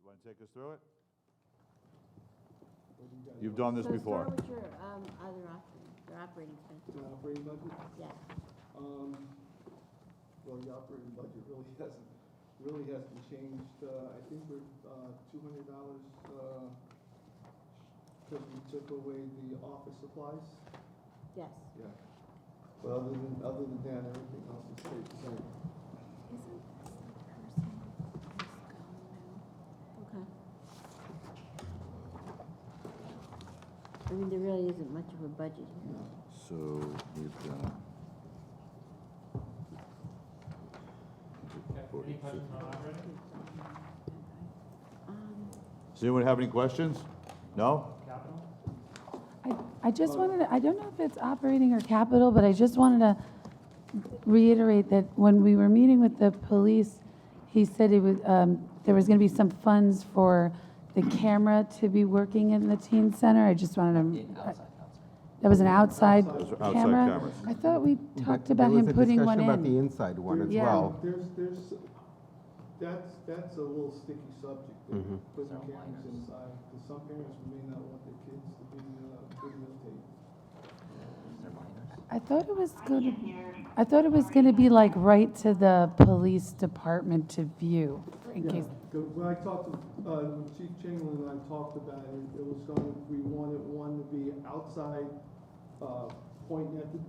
Want to take us through it? You've done this So before. start with your other option, your operating expenses. The operating budget? Yeah. Well, the operating budget really hasn't changed. I think we're $200, because we took away the office supplies. Yes. Yeah. But other than that, everything else has stayed the same. Okay. I mean, there really isn't much of a budget here. So we've got. Any questions on operating? Does anyone have any questions? No? Capital? I just wanted to, I don't know if it's operating or capital, but I just wanted to reiterate that when we were meeting with the police, he said it was, there was going to be some funds for the camera to be working in the teen center. I just wanted to. That was an outside Those are outside camera? cameras. I thought we talked about There him was a putting one discussion about the in. inside one as Yeah. well. That's a little sticky subject there, Mhm. putting cameras inside, because some parents may not want their kids to be videotaped. I thought it was going to be like right to the police department to view, in Yeah, case. 'cause when I talked to, when Chief Chamberlain and I talked about it, it was we wanted one to be outside, pointing at the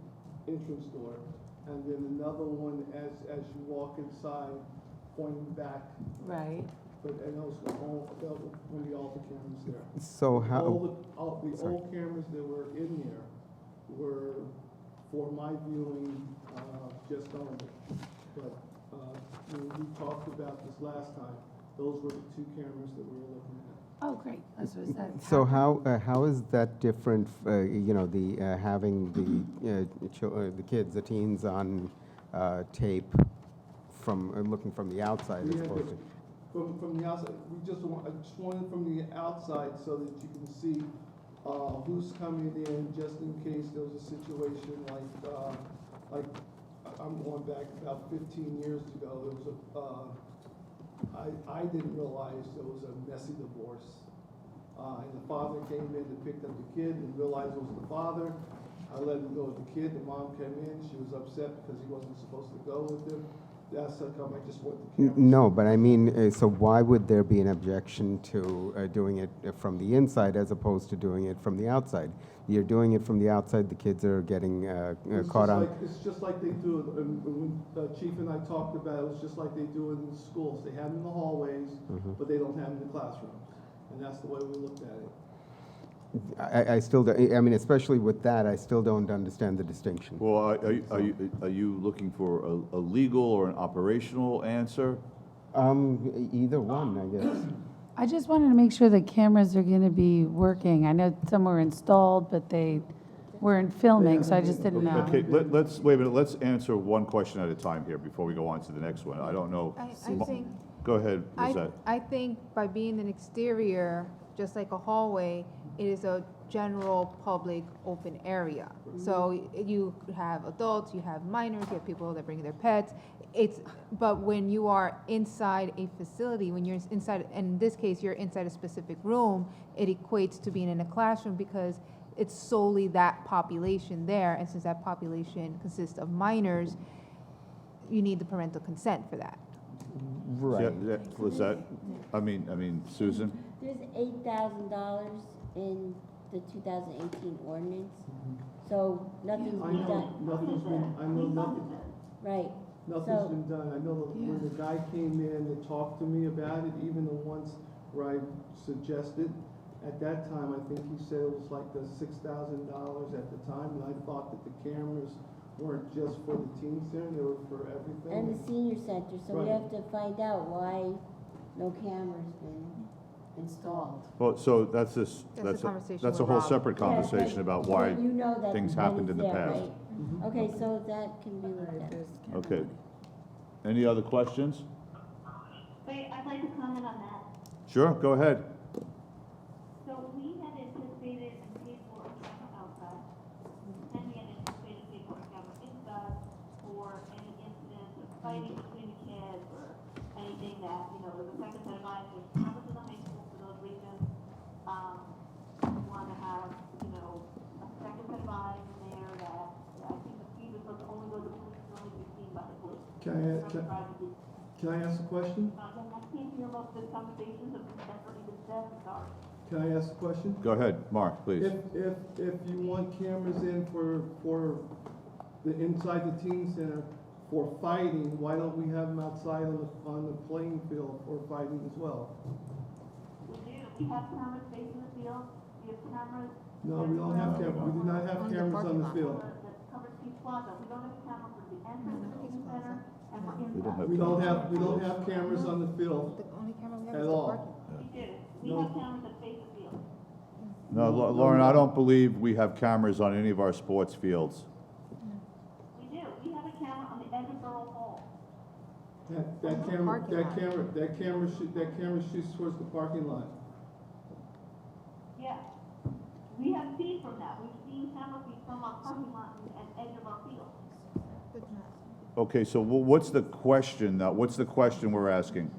entrance door, and then another one as you walk inside, pointing back, Right. and those were all, that were going to be all the cameras there. So how, All the sorry. old cameras that were in there were for my viewing, just only. But, when we talked about this last time, those were the two cameras that we were looking at. Oh, great. That's what it said. so how is that different, you know, the, having the kids, the teens on tape from, looking from the outside We as had opposed to? From the outside, I just wanted from the outside so that you can see, who's coming in, just in case there was a situation like, I'm going back about 15 years ago, there was I didn't realize there was a messy divorce. And the father came in and picked up the kid and realized it was the father. I let him go with the kid, the mom came in, she was upset because he wasn't supposed to go with him. That's how come I just want the cameras. No, but I mean, so why would there be an objection to doing it from the inside as opposed to doing it from the outside? You're doing it from the outside, the kids are getting caught on. It's just like they do, when the chief and I talked about it, it was just like they do it in the schools. They have them in the hallways, but they don't have them in the classrooms. And that's the way we looked at it. I still, I mean, especially with that, I still don't understand the distinction. Well, are you looking for a legal or an operational answer? Either one, I guess. I just wanted to make sure the cameras are going to be working. I know some were installed, but they weren't filming, so I just didn't know. Okay, let's, wait a minute, let's answer one question at a time here before we go on to the next one. I don't know. I think, Go ahead, Lizette. I think by being an exterior, just like a hallway, it is a general public open area. So you have adults, you have minors, you have people that bring their pets. But when you are inside a facility, when you're inside, in this case, you're inside a specific room, it equates to being in a classroom because it's solely that population there. And since that population consists of minors, you need the parental consent for that. Right. Lizette, I mean, Susan? There's $8,000 in the 2018 ordinance, so nothing's I been know done. nothing's been, I know nothing. Right. Nothing's So- been done. I know that when the guy came in and talked to me about it, even the ones where I suggested, at that time, I think he said it was like the $6,000 at the time, and I thought that the cameras weren't just for the teen center, they were for everything. And the senior center, so we Right. have to find out why no camera's been installed. Well, so that's this, That's a conversation that's a with whole Rob. separate Yeah, conversation but- about why but you know that things when happened it's in the there, past. right? Okay, so that can be looked at. Okay. Any other questions? Wait, I'd like to comment on that. Sure, go ahead. So we had anticipated and paid for a camera outside, and we had anticipated and paid for a camera inside for any incidents of fighting between the kids or anything that, you know, was a second set of eyes. There's cameras in the high Can I ask a question? I can't hear most of the conversations of the already been said, I'm sorry. Can I ask a question? Go ahead, Mark, please. If you want cameras in for the inside the teen center for fighting, why don't we have them outside on the playing field for fighting as well? We do, we have cameras facing the field, we have cameras. No, we don't have cameras. We do not have On the cameras parking on the lot. field. That covers Peach Plaza, we don't have a camera for the entrance of the teen center and for We don't inside. have We don't have cameras on the field The only camera we have at is the all. parking. We do, we No. have cameras that face the field. No, Lauren, I don't believe we have cameras on any of our sports fields. We do, we have a camera on the edge of Borough Hall. That camera shoots towards the parking lot. Yeah, we have seen from that, we've seen camera feed from our parking lot and edge of our field. Okay, so what's the question now? What's the question we're asking?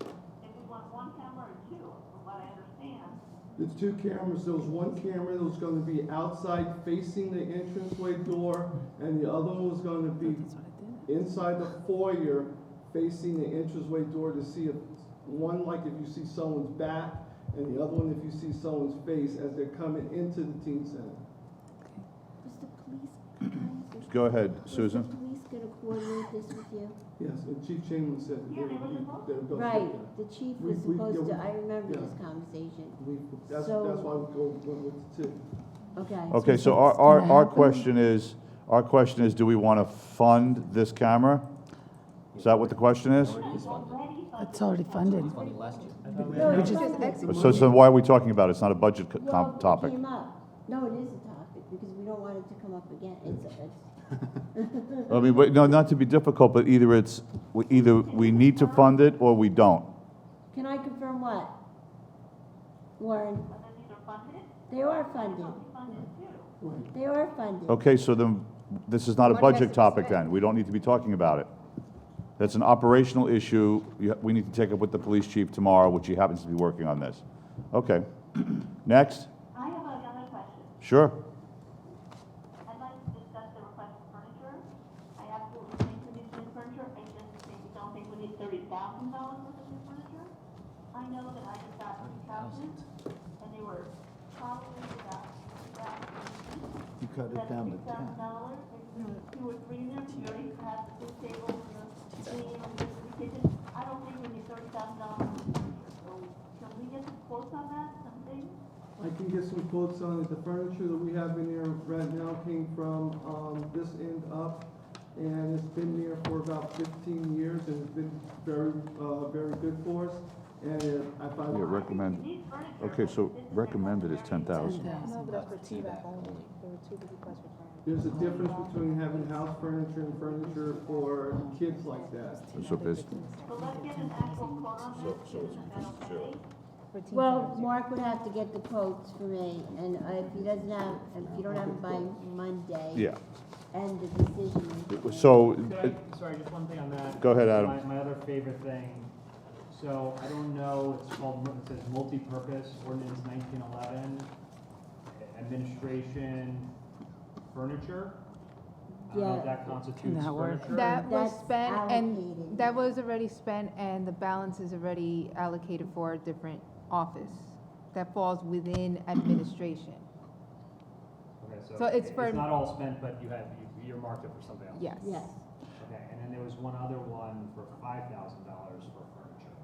If we want one camera or two, from what I understand, There's two cameras. There was one camera that was gonna be outside facing the entranceway door, and the other one was gonna be inside the foyer facing the entranceway door to see if, one, like if you see someone's back, and the other one if you see someone's face as they're coming into the teen center. Was the police, Go ahead, Susan. was the police gonna coordinate this with you? Yes, and Chief Chamberlain said that they Yeah, they were would, they would go. Right, the chief was We- supposed yeah, to, I remember yeah. this conversation. That's So- why we went with the two. Okay. Okay, so it's our gonna happen? question is, do we want to fund this camera? Is that what the question is? It's already funded. No, it's Just funded. execute. So why are we talking about it? It's not a budget Well, it topic. came up. No, it is a topic, because we don't want it to come up again. It's, I mean, no, not to be difficult, but either we need to fund it or we don't. can I confirm what? Warren, but then these are funded, they are funded. we funded too. They are funded. Okay, so then, this is not a Money has budget to be topic spent. then. We don't need to be talking about it. That's an operational issue. We need to take it with the police chief tomorrow, which he happens to be working on this. Okay. Next? I have another question. Sure. I'd like to discuss the request for furniture. I absolutely think we need new furniture, I just don't think we need $30,000 worth of new furniture. I know that I just got new couches, and they were probably about $2,000. You cut it down to 10. $6,000, there's two or three in there, you already have the food table and the clean and the kitchen. I don't think we need $30,000 for furniture, so can we get some quotes on that, something? I can get some quotes on it. The furniture that we have in there right now came from, this end up, and it's been there for about 15 years, and it's been very, very good for us. And I find. Yeah, recommend. We need furniture, Okay, but so this is recommended is 10,000. No, but that's for T-Back only. There were two requests for furniture. There's a difference between having house furniture and furniture for kids like that. So this, So let's get an actual quote on this, is that okay? For teen Well, centers. Mark would have to get the quotes for me, and if he doesn't have, if you don't have it by Monday. yeah. And the decision. So, Sorry, just one thing on that. Go ahead, Adam. My other favorite thing, so I don't know, it's called, it says multi-purpose ordinance 1911, administration furniture. I don't know Yeah. if that constitutes that work? furniture. That was That's spent and, allocated. that was already spent and the balance is already allocated for a different office. That falls within administration. Okay, So it's for- It's not all spent, but you earmarked it for something else. Yes. Yes. Okay, and then there was one other one for $5,000 for furniture.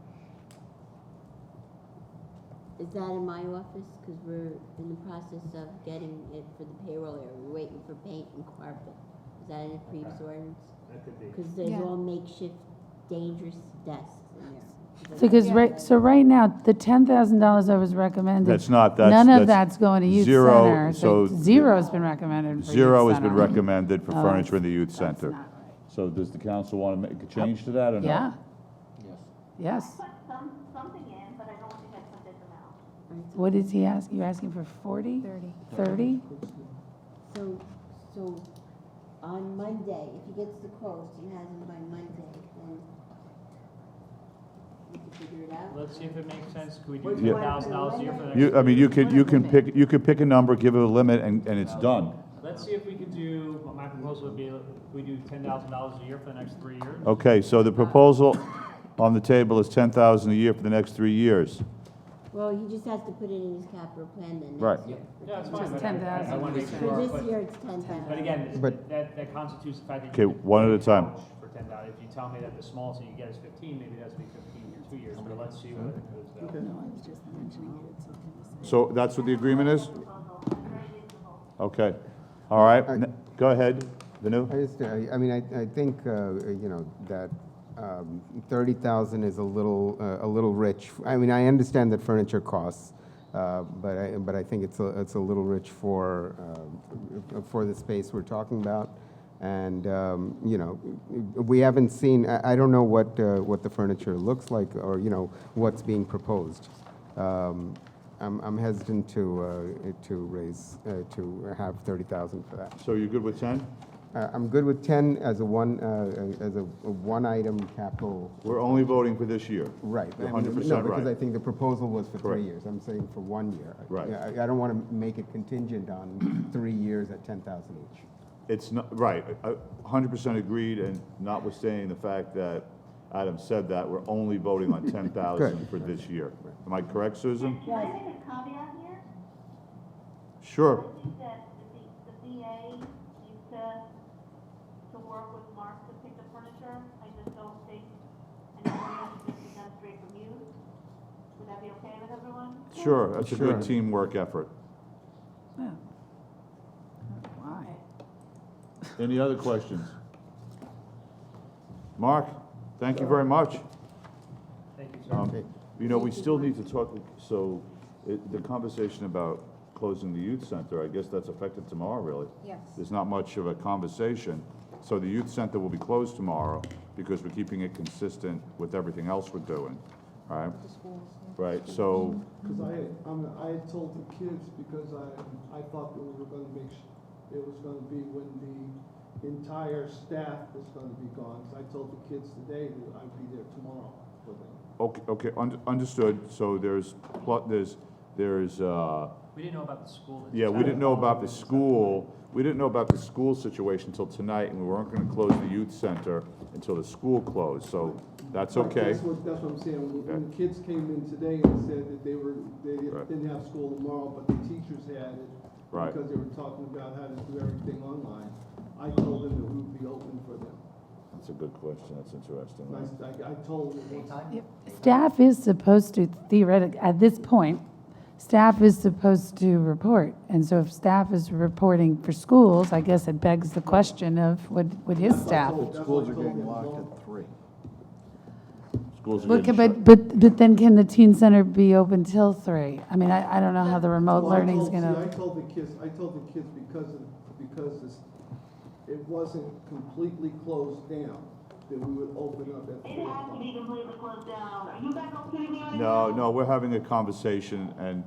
Is that in my office? Because we're in the process of getting it for the payroll area. We're waiting for paint and carpet. Is that in the previous Okay. ordinance? That could be. Because there's Yeah. all makeshift dangerous desks in there. Because, Yeah. so right now, the $10,000 that was recommended. that's not, None of that's that's going to youth zero, center. so Zero's been recommended for youth zero has been center. recommended for Oh, furniture in the youth That's center. not right. So does the council want to make a change to that or no? Yeah, Yes. yes. I put something in, but I don't think I put this amount. Right, so- What is he asking? You're asking for 40? 30. 30? So on Monday, if he gets the quotes and has them by Monday, then we can figure it out. Let's see if it makes sense. Could we What do do you want to put $10,000 a year away? for the next? I mean, you could Limit. pick a number, give it a limit, and it's done. let's see if we could do, my proposal would be, if we do $10,000 a year for the next 3 years. Okay, so the proposal on the table is 10,000 a year for the next 3 years. Well, he just has to put it in his capital plan then Right. next year. Yeah, it's fine, Just but 10,000. I want to make For sure. this but- year, it's 10,000. But again, But- that constitutes the fact that. Okay, you could one at a pay time. vouch For 10,000, if you tell me that the smallest thing you get is 15, maybe that's be 15 for 2 years, but let's see what it goes down. Okay. No, I was just mentioning it. so it was- So that's what the agreement is? Okay, all right, go ahead, Vanu. I mean, I think, you know, that 30,000 is a little rich. I mean, I understand that furniture costs, but I think it's a little rich for the space we're talking about. And, you know, we haven't seen, I don't know what the furniture looks like or, you know, what's being proposed. I'm hesitant to raise, to have 30,000 for that. So you're good with 10? I'm good with 10 as a one-item capital. We're only voting for this year. Right. You're I mean, 100% no, because right. I think the proposal was for 3 Correct. years. I'm saying for 1 year. Right. I don't want to make it contingent on 3 years at 10,000 each. It's not, right, 100% agreed, and notwithstanding the fact that Adam said that, we're only voting on 10,000 Good. for this year. Am I correct, Susan? Can I make a caveat here? Sure. I think that the VA needs to work with Mark to pick the furniture. I just don't think, and everyone should just be done straight from you. Would that be okay with everyone? Sure, that's a good Sure. teamwork effort. Oh. Why? Any other questions? Mark, thank you very much. Thank you, sir. Okay. You know, we still need to talk, so the conversation about closing the youth center, I guess that's effective tomorrow, really. Yes. There's not much of a conversation. So the youth center will be closed tomorrow because we're keeping it consistent with everything else we're doing, all right? Right, so, Because I had told the kids, because I thought that we were gonna it was gonna be when the entire staff was gonna be gone. So I told the kids today that I'd be there tomorrow for them. okay, understood. So there's, We didn't know about the school. yeah, we didn't know about the school. We didn't know about the school situation until tonight, and we weren't gonna close the youth center until the school closed, so that's okay. That's what I'm saying. When the kids came in today and said that they Right. didn't have school tomorrow, but the teachers had it. Right. Because they were talking about how to do everything online. I told them that we would be open for them. That's a good question, that's interesting. And I told them. Yep. Staff is supposed to theoretically, at this point, staff is supposed to report. And so if staff is reporting for schools, I guess it begs the question of would his staff? Schools are getting locked at 3. Schools are But, getting shut. but then can the teen center be open till 3? I mean, I don't know how the remote Well, I learning's told- see, I gonna, told the kids because it wasn't completely closed down, that we would open up at 3 It has to o'clock. be completely closed down. Are you guys okay with me right No, now? no, we're having a conversation, and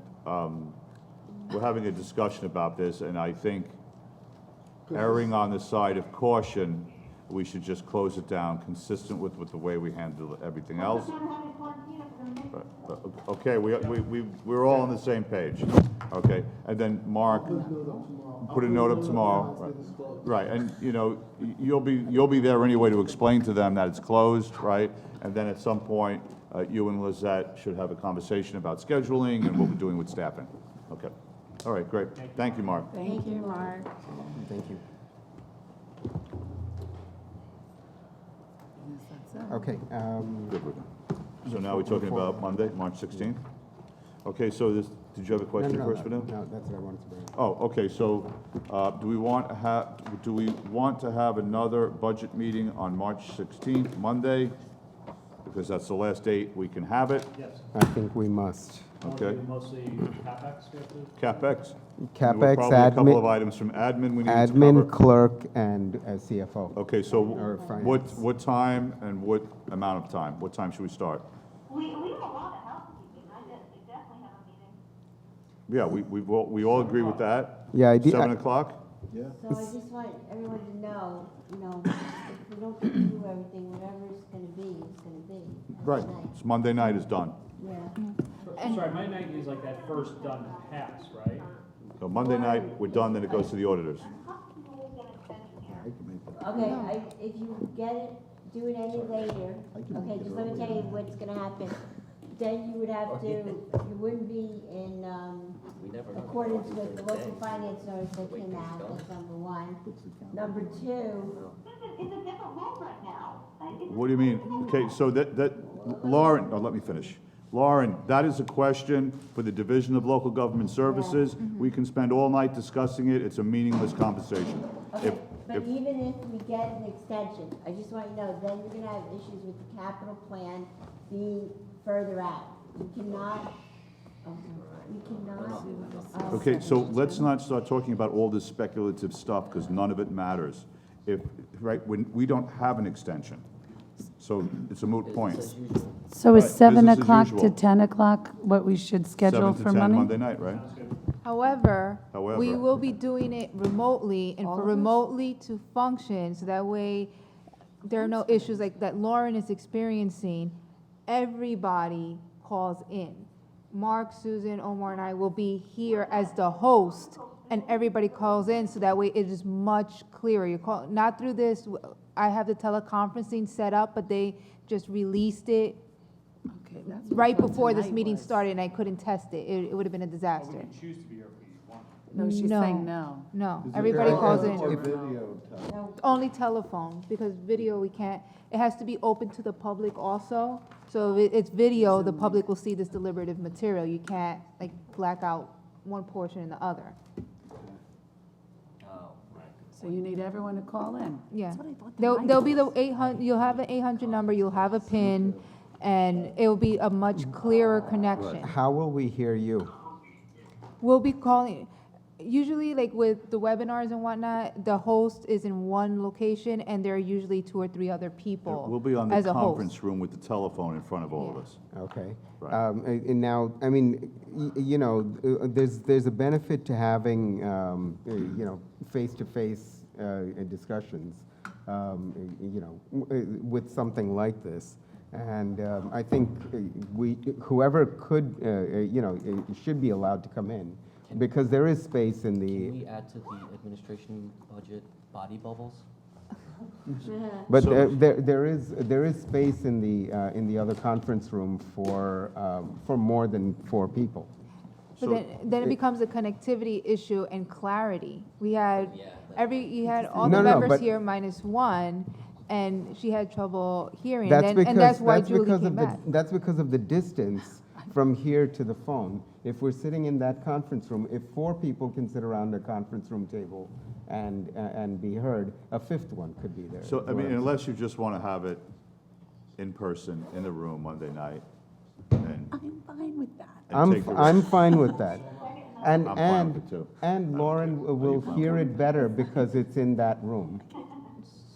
we're having a discussion about this, and I think erring on the side of caution, we should just close it down, consistent with the way we handle everything else. We're gonna have it quarantined if we're gonna make it. Okay, we're all on the same page, okay? And then, Mark, Put a note up tomorrow. put a note up tomorrow. I'll put a note up that it's closed. right, and, you know, you'll be there anyway to explain to them that it's closed, right? And then at some point, you and Lizette should have a conversation about scheduling and what we're doing with staffing. Okay, all right, great. Thank you, Mark. thank you, Mark. Thank you. Yes, that's it. Okay. Good with them. So now we're talking about Monday, March 16th? Okay, so did you have a question first, Vanu? No, that's what I wanted to bring up. Oh, okay, so do we want to have another budget meeting on March 16th, Monday? Because that's the last date we can have it, Yes. I think we must. okay? Mostly CapEx, we have to. CapEx? CapEx, Probably a couple of admin, items from admin we need to admin, cover. clerk, and CFO. Okay, so Or finance. what time and what amount of time? What time should we start? We have a lot of housekeeping. We definitely have a meeting. Yeah, we all agree with that? Yeah, I did. 7 o'clock? So I just want everyone to know, if we don't get to do everything, whatever it's gonna be, it's gonna be. That's Right, nice. it's Monday night is done. Yeah. Sorry, my night is like that first done pass, right? So Monday night, we're done, then it goes to the auditors. How can you always get an extension here? Okay, if you get it, do it any later, okay, just let me tell you what's gonna happen. Then you would have to, you wouldn't be in, accordance with the local finance notice that came out, that's number one. Number two, It's a different world right now. What do you mean? Okay, so Lauren, let me finish. Lauren, that is a question for the Division of Local Government Services. We can spend all night discussing it. It's a meaningless conversation. okay, If- but even if we get an extension, I just want you to know, then you're gonna have issues with the capital plan being further out. You cannot, Okay, so let's not start talking about all this speculative stuff, because none of it matters. Right, when we don't have an extension, so it's a moot point. So is Right, 7 business as o'clock to usual. 10 o'clock what we should schedule 7 to for 10 Monday? Monday night, right? However, we However. will be doing it remotely, and for remotely to function, so that way there are no issues like that Lauren is experiencing, everybody calls in. Mark, Susan, Omar, and I will be here as the host, and everybody calls in, so that way it is much clearer. You call, not through this, I have the teleconferencing set up, but they just released it Okay, that's right what before this tonight meeting was. started, and I couldn't test it. It would have been a disaster. choose to be here if you want. No, she's No. saying no. No, everybody calls in. Video. Only telephone, because video we can't, it has to be open to the public also. So if it's video, the public will see this deliberative material. You can't like black out one portion and the other. So you need everyone to call in. Yeah. There'll be the 800, you'll have an 800 number, you'll have a PIN, and it'll be a much clearer connection. How will we hear you? We'll be calling, usually like with the webinars and whatnot, the host is in one location and there are usually 2 or 3 other people We'll be on the as a host. conference room with the telephone in front of all of us. Okay. Right. And now, I mean, you know, there's a benefit to having, you know, face-to-face discussions, you know, with something like this. And I think whoever could, you know, should be allowed to come in, because there is space in Can the, we add to the administration budget body bubbles? but So- there is space in the other conference room for more than 4 people. But So- then it becomes a connectivity issue and clarity. We had you had all No, the no, members but- here minus 1, and she had trouble hearing. That's and because, that's why that's Julie because came of the, back. that's because of the distance from here to the phone. If we're sitting in that conference room, if 4 people can sit around a conference room table and be heard, a 5th one could be there. So, is I what mean, I'm unless you just want to have it in person, in the room Monday night, and I'm fine with that. take the risk. I'm fine with that. And, I'm fine with it too. and Lauren will hear it better because it's in that room.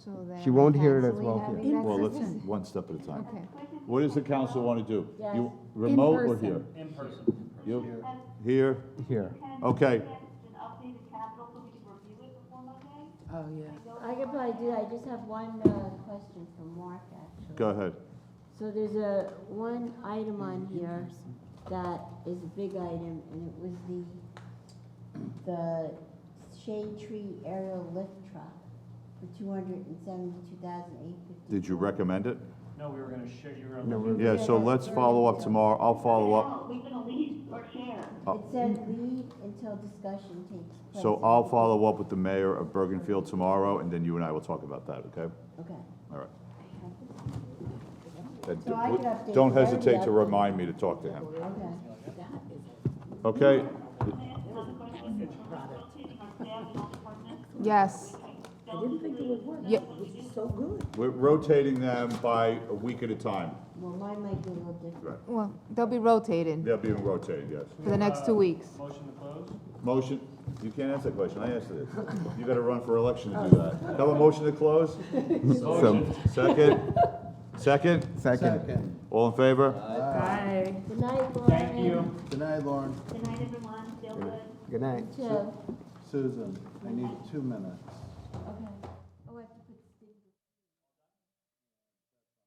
So then She won't hear it as canceling well having here. that Well, let's, session. one step at a time. Okay. What does the council want to do? Yes. You remote or person. here? In person. You, here? Here. Okay. An updated capital so we can review it before Monday? Oh, yeah. I could probably do that, I just have one question from Mark, actually. Go ahead. So there's one item on here that is a big item, and it was the shade tree aerial lift truck for $272,850. Did you recommend it? No, we were gonna share, you were No, on the. Yeah, so let's follow up tomorrow. I'll follow up. No, we're gonna leave or share. It said leave until discussion takes place. So I'll follow up with the mayor of Bergenfield tomorrow, and then you and I will talk about that, okay? Okay. All right. And So I could update don't you. hesitate to remind me to talk to him. Okay. Okay? Yes. Yeah, We're rotating them by a week at a time. Well, mine might be a little different. well, they'll be rotated They're being rotated, yes. for the next 2 weeks. Motion to close? Motion, you can't answer that question, I answered it. You gotta run for election to do that. Have a motion to close? So, Second? Second? second. All in favor? Bye. Good night, Lauren. Thank you. Good night, Lauren. Good night, everyone. Feel good. Good night. Two. Susan, I need 2 minutes.